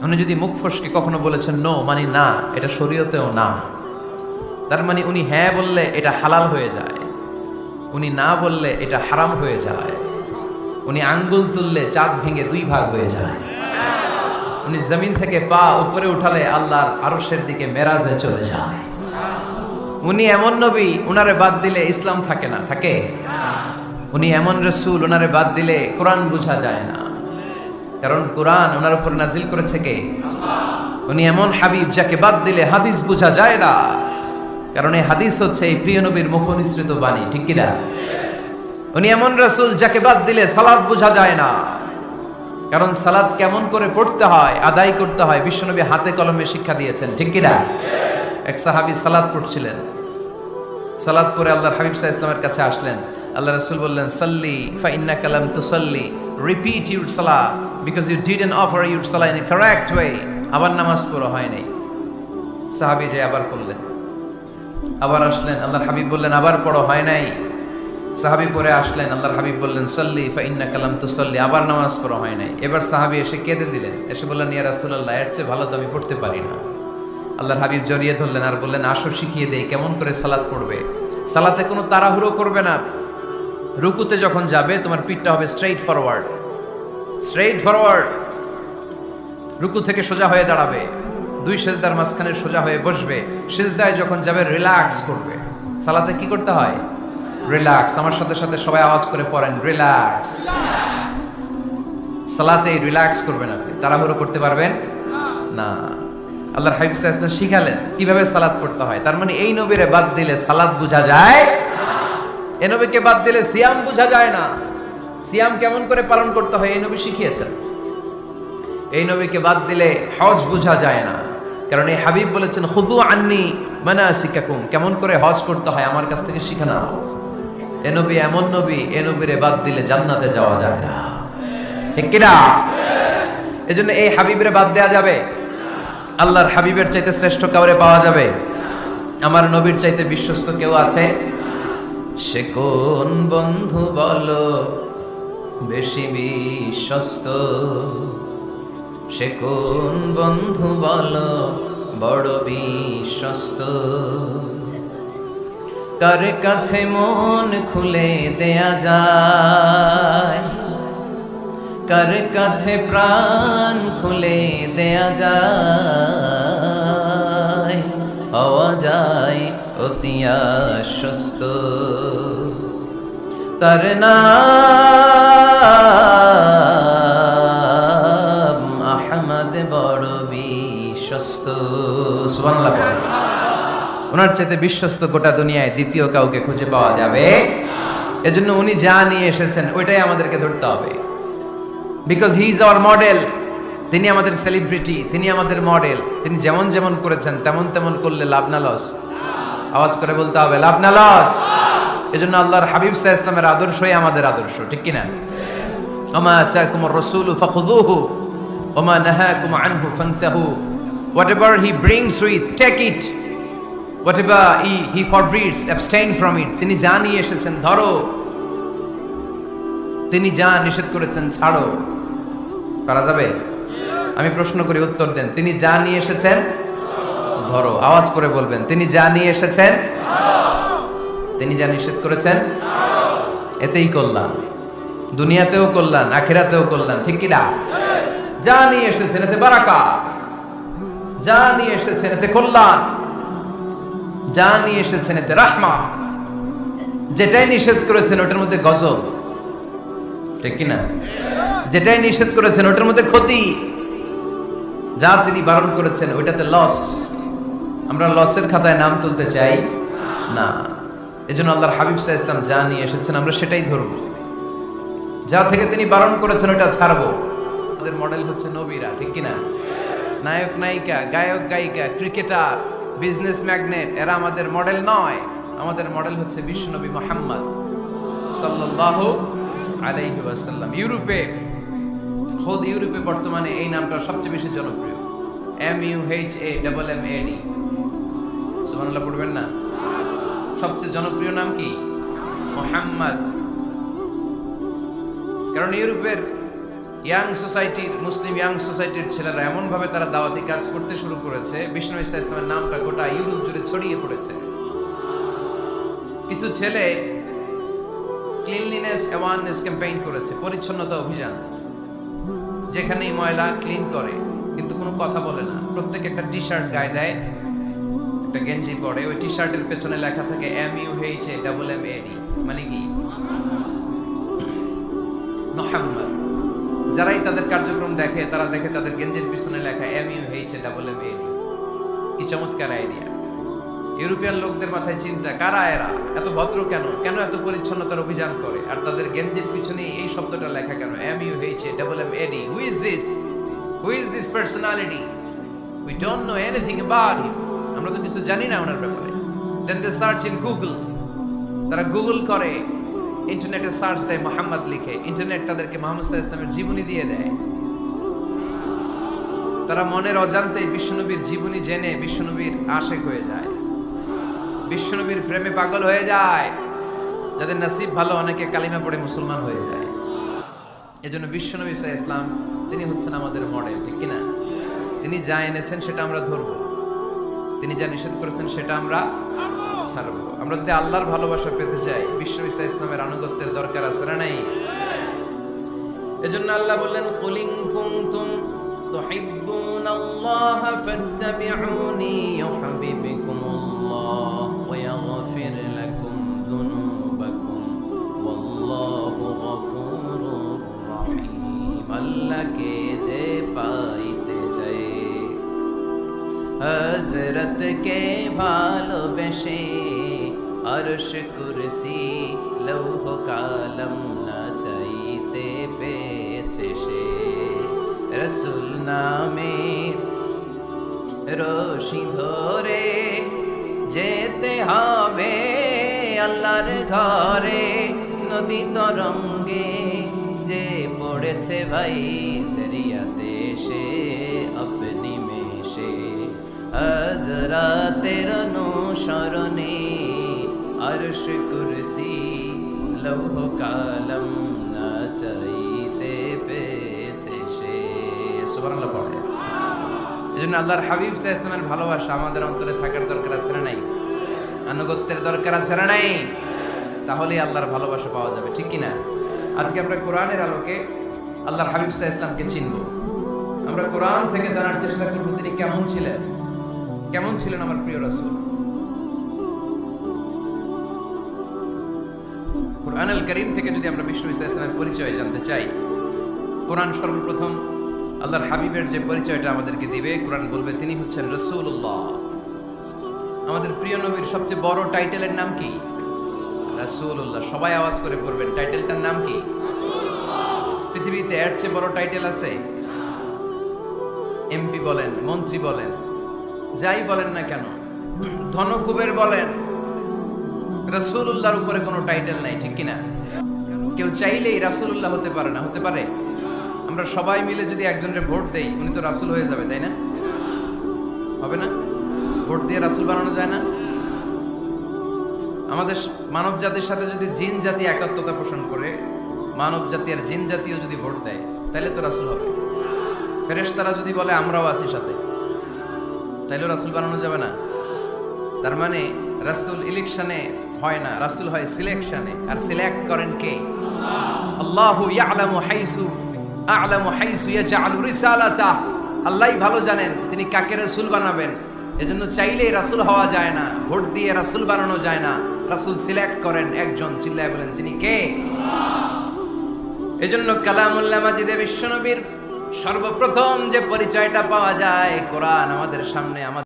উনি যদি মুখ ফসকে কখনো বলেছেন নো মানে না, এটা শরীয়তেও না, তার মানে উনি হ্যাঁ বললে এটা হালাল হয়ে যায়, উনি না বললে এটা হারাম হয়ে যায়, উনি আঙ্গুল তুললে চাঁদ ভেঙে দুই ভাগ হয়ে যায়, উনি জমিন থেকে পা উপরে উঠালে আল্লাহর আরশের দিকে মেরাজে চলে যায়। উনি এমন নবী, উনারে বাদ দিলে ইসলাম থাকে না, থাকে? উনি এমন রাসূল, উনারে বাদ দিলে কোরআন বোঝা যায় না, কারণ কোরআন ওনার উপর নাজিল করেছে কে? আল্লাহ। উনি এমন হাবিব, যাকে বাদ দিলে হাদিস বোঝা যায় না, কারণ এই হাদিস হচ্ছে এই প্রিয় নবীর মুখনিসৃত বাণী, ঠিক কি না? উনি এমন রাসূল, যাকে বাদ দিলে সালাত বোঝা যায় না, কারণ সালাত কেমন করে পড়তে হয়, আদায় করতে হয় বিশ্বনবী হাতে কলমে শিক্ষা দিয়েছেন, ঠিক কি না? এক সাহাবী সালাত পড়ছিলেন, সালাত পড়ে আল্লাহর হাবিব সাল্লাল্লাহু আলাইহি ওয়াসাল্লামের কাছে আসলেন। আল্লাহ রাসূল বললেন, সাল্লি ফা ইন্নাকা লাম তুসাল্লি, রিপিট ইউর সালাহ because you didn't offer your সালাহ ইন এ কারেক্ট ওয়ে। আবার নামাজ পড়া হয় নাই। সাহাবী যে আবার পড়লেন, আবার আসলেন, আল্লাহর হাবিব বললেন আবার পড়ো, হয় নাই। সাহাবী পরে আসলেন, আল্লাহর হাবিব বললেন সাল্লি ফা ইন্নাকা লাম তুসাল্লি, আবার নামাজ পড়া হয় নাই। এবার সাহাবী এসে কেঁদে দিলেন, এসে বললেন ইয়া রাসূলুল্লাহ, এর চেয়ে ভালো তো আমি পড়তে পারি না। আল্লাহর হাবিব জড়িয়ে ধরলেন আর বললেন, আসো শিখিয়ে দেই কেমন করে সালাত পড়বে। সালাতে কোনো তাড়াহুড়ো করবে না। রুকুতে যখন যাবে তোমার পিঠটা হবে স্ট্রেইট ফরওয়ার্ড, স্ট্রেইট ফরওয়ার্ড। রুকু থেকে সোজা হয়ে দাঁড়াবে, দুই সিজদার মাঝখানে সোজা হয়ে বসবে। সিজদায় যখন যাবে রিল্যাক্স করবে। সালাতে কি করতে হয়? রিল্যাক্স। আমার সাথে সাথে সবাই আওয়াজ করে পড়েন, রিল্যাক্স। সালাতে রিল্যাক্স করবেন আপনি, তাড়াহুড়ো করতে পারবেন না। আল্লাহর হাবিব সাল্লাল্লাহু আলাইহি ওয়াসাল্লাম শিখালেন কিভাবে সালাত পড়তে হয়। তার মানে এই নবীরে বাদ দিলে সালাত বোঝা যায় না, এই নবীকে বাদ দিলে সিয়াম বোঝা যায় না। সিয়াম কেমন করে পালন করতে হয় এই নবী শিখিয়েছেন। এই নবীকে বাদ দিলে হজ বোঝা যায় না, কারণ এই হাবিব বলেছেন খুযু আন্নী মানাসিকাকুম, কেমন করে হজ করতে হয় আমার কাছ থেকে শিখে নাও। এই নবী এমন নবী, এই নবীরে বাদ দিলে জান্নাতে যাওয়া যায় না, ঠিক কি না? এজন্য এই হাবিবরে বাদ দেয়া যাবে? আল্লাহর হাবিবের চাইতে শ্রেষ্ঠ কাউরে পাওয়া যাবে? আমার নবীর চাইতে বিশ্বস্ত কেউ আছে? সে কোন বন্ধু বলো বেশি বিশ্বস্ত, সে কোন বন্ধু বলো বড় বিশ্বস্ত, কার কাছে মন খুলে দেয়া যায়, কার কাছে প্রাণ খুলে দেয়া যায়, হওয়া যায় অতি আশ্বস্ত। তার নাম আহমদ, বড় বিশ্বস্ত। সুবহানাল্লাহ। ওনার চাইতে বিশ্বস্ত গোটা দুনিয়ায় দ্বিতীয় কাউকে খুঁজে পাওয়া যাবে? এজন্য উনি যা নিয়ে এসেছেন ওইটাই আমাদেরকে ধরতে হবে, because he is our model. তিনি আমাদের সেলিব্রিটি, তিনি আমাদের মডেল। তিনি যেমন যেমন করেছেন তেমন তেমন করলে লাভ না লস? আওয়াজ করে বলতে হবে, লাভ না লস? এজন্য আল্লাহর হাবিব সাল্লাল্লাহু আলাইহি ওয়াসাল্লামের আদর্শই আমাদের আদর্শ, ঠিক কি না? ওমা আতাকুমুর রাসূলু ফাখুযুহু ওমা নাহাকুম আনহু ফান্তাহু। Whatever he brings with, take it. Whatever he forbids, abstain from it. তিনি যা নিয়ে এসেছেন ধরো, তিনি যা নিষেধ করেছেন ছাড়ো। পারা যাবে? আমি প্রশ্ন করি, উত্তর দেন। তিনি যা নিয়ে এসেছেন ধরো। আওয়াজ করে বলবেন, তিনি যা নিয়ে এসেছেন, তিনি যা নিষেধ করেছেন, এতেই কল্যাণ। দুনিয়াতেও কল্যাণ, আখিরাতেও কল্যাণ, ঠিক কি না? যা নিয়ে এসেছেন এতে বারাকাত, যা নিয়ে এসেছেন এতে কল্যাণ, যা নিয়ে এসেছেন এতে রাহমা। যেটাই নিষেধ করেছেন ওটার মধ্যে গজব, ঠিক কি না? যেটাই নিষেধ করেছেন ওটার মধ্যে ক্ষতি, যা তিনি বারণ করেছেন ওইটাতে লস। আমরা লসের খাতায় নাম তুলতে চাই না। এজন্য আল্লাহর হাবিব সাল্লাল্লাহু আলাইহি ওয়াসাল্লাম যা নিয়ে এসেছেন আমরা সেটাই ধরব, যা থেকে তিনি বারণ করেছেন ওটা ছাড়বো। আমাদের মডেল হচ্ছে নবীরা, ঠিক কি না? নায়ক নায়িকা, গায়ক গায়িকা, ক্রিকেটার, বিজনেস ম্যাগনেট, এরা আমাদের মডেল নয়। আমাদের মডেল হচ্ছে বিশ্বনবী মুহাম্মদ সাল্লাল্লাহু আলাইহি ওয়াসাল্লাম। ইউরোপে, খোদ ইউরোপে বর্তমানে এই নামটা সবচেয়ে বেশি জনপ্রিয়, MUHAMMAD। সুবহানাল্লাহ পড়বেন না? সবচেয়ে জনপ্রিয় নাম কি? মুহাম্মদ। কারণ ইউরোপের ইয়াং সোসাইটির, মুসলিম ইয়াং সোসাইটির ছেলেরা এমনভাবে তারা দাওয়াতি কাজ করতে শুরু করেছে, বিষ্ণু ইসা ইসলামের নামটা গোটা ইউরোপ জুড়ে ছড়িয়ে পড়েছে। কিছু ছেলে ক্লিনলিনেস অ্যাওয়ারনেস ক্যাম্পেইন করেছে, পরিচ্ছন্নতা অভিযান, যেখানেই ময়লা ক্লিন করে কিন্তু কোনো কথা বলে না। প্রত্যেক একটা টি শার্ট গায়ে দেয়, একটা গেঞ্জি পরে, ওই টি শার্টের পেছনে লেখা থাকে MUHAMMAD, মানে কি মোহাম্মদ। যারাই তাদের কার্যক্রম দেখে তারা দেখে তাদের গেঞ্জির পিছনে লেখা MUHAMMAD। কি চমৎকার আইডিয়া! ইউরোপিয়ান লোকদের মাথায় চিন্তা, কারা এরা, এত ভদ্র কেন, কেন এত পরিচ্ছন্নতার অভিযান করে, আর তাদের গেঞ্জির পিছনে এই শব্দটা লেখা কেন, MUHAMMAD? Who is this, who is this personality? We don't know anything about him. আমরা তো কিছু জানি না ওনার ব্যাপারে। দেন দে সার্চ ইন গুগল, তারা গুগল করে, ইন্টারনেটে সার্চ দেয় মোহাম্মদ লিখে, ইন্টারনেট তাদেরকে মুহাম্মদ সাল্লাল্লাহু আলাইহি ওয়াসাল্লামের জীবনী দিয়ে দেয়। তারা মনের অজান্তেই বিশ্বনবীর জীবনী জেনে বিশ্বনবীর আশেক হয়ে যায়, বিশ্বনবীর প্রেমে পাগল হয়ে যায়। যাদের নসিব ভালো, অনেকে কালিমা পড়ে মুসলমান হয়ে যায়। এজন্য বিশ্বনবী সাল্লাল্লাহু আলাইহি ওয়াসাল্লাম তিনি হচ্ছেন আমাদের মডেল, ঠিক কিনা? তিনি যা এনেছেন সেটা আমরা ধরব, তিনি যা নিষেধ করেছেন সেটা আমরা ছাড়ব। আমরা যদি আল্লাহর ভালোবাসা পেতে চাই, বিশ্বনবী সাল্লাল্লাহু আলাইহি ওয়াসাল্লামের আনুগত্যের দরকার আছে না নাই? এজন্য আল্লাহ বললেন, কুল ইন কুনতুম তুহিব্বুনাল্লাহা ফাত্তাবিউনি ইউহিব্বুকুমুল্লাহ ওয়া ইয়াগফির লাকুম যুনুবাকুম ওয়াল্লাহু গফুরুর রহিম। আল্লাহকে যে পাইতে চায়, হযরত কে ভালোবেসে, আরশ কুরসি লৌহ কালাম না চাইতে পেয়েছে সে। রসুল নামের রশি ধরে যেতে হবে আল্লাহর ঘরে। নদী তরঙ্গে যে পড়েছে ভাই দরিয়াতে সে আপনি মেশে। হযরতের অনুসরণে আরশ কুরসি লৌহ কালাম না চাইতে পেয়েছে সে। সুবহানাল্লাহ পড়ে। এজন্য আল্লাহর হাবিব সাল্লাল্লাহু আলাইহি ওয়াসাল্লামের ভালোবাসা আমাদের অন্তরে থাকার দরকার আছে না নাই? আনুগত্যের দরকার আছে না নাই? তাহলেই আল্লাহর ভালোবাসা পাওয়া যাবে, ঠিক কিনা? আজকে আমরা কোরআনের আলোকে আল্লাহর হাবিব সাল্লাল্লাহু আলাইহি ওয়াসাল্লামকে চিনব। আমরা কোরআন থেকে জানার চেষ্টা করব তিনি কেমন ছিলেন, কেমন ছিলেন আমার প্রিয় রাসূল। কোরআনুল কারীম থেকে যদি আমরা বিষ্ণু সাল্লাল্লাহু আলাইহি ওয়াসাল্লামের পরিচয় জানতে চাই, কোরআন সর্বপ্রথম আল্লাহর হাবিবের যে পরিচয়টা আমাদেরকে দিবে, কোরআন বলবে তিনি হচ্ছেন রাসূলুল্লাহ। আমাদের প্রিয় নবীর সবচেয়ে বড় টাইটেলের নাম কি? রাসূলুল্লাহ। সবাই আওয়াজ করে পড়বেন, টাইটেলটার নাম কি? পৃথিবীতে এর চেয়ে বড় টাইটেল আছে? এমপি বলেন, মন্ত্রী বলেন, যাই বলেন না কেন, ধনকুবের বলেন, রাসূলুল্লাহর উপরে কোনো টাইটেল নাই, ঠিক কিনা? কেউ চাইলেই রাসূলুল্লাহ হতে পারে না, হতে পারে? আমরা সবাই মিলে যদি একজনের ভোট দেই, উনি তো রাসূল হয়ে যাবে, তাই না? হবে না? ভোট দিয়ে রাসূল বানানো যায় না? আমাদের মানব জাতির সাথে যদি জিন জাতি একাত্মতা পোষণ করে, মানব জাতি আর জিন জাতিও যদি ভোট দেয়, তাহলে তো রাসূল হবে। ফেরেশতারা যদি বলে আমরাও আছি সাথে, তাইলেও রাসূল বানানো যাবে না। তার মানে রাসূল ইলেকশনে হয় না, রাসূল হয় সিলেকশনে। আর সিলেক্ট করেন কে? আল্লাহু ইয়ালামু হাইসু আ'লামু হাইসু ইয়াজআলু রিসালাতা। আল্লাহই ভালো জানেন তিনি কাকে রাসূল বানাবেন। এজন্য চাইলেই রাসূল হওয়া যায় না, ভোট দিয়ে রাসূল বানানো যায় না। রাসূল সিলেক্ট করেন একজন, চিল্লায় বলেন তিনি কে? এজন্য কালামুল্লাহ মাজিদে বিশ্বনবীর সর্বপ্রথম যে পরিচয়টা পাওয়া যায়, কোরআন আমাদের সামনে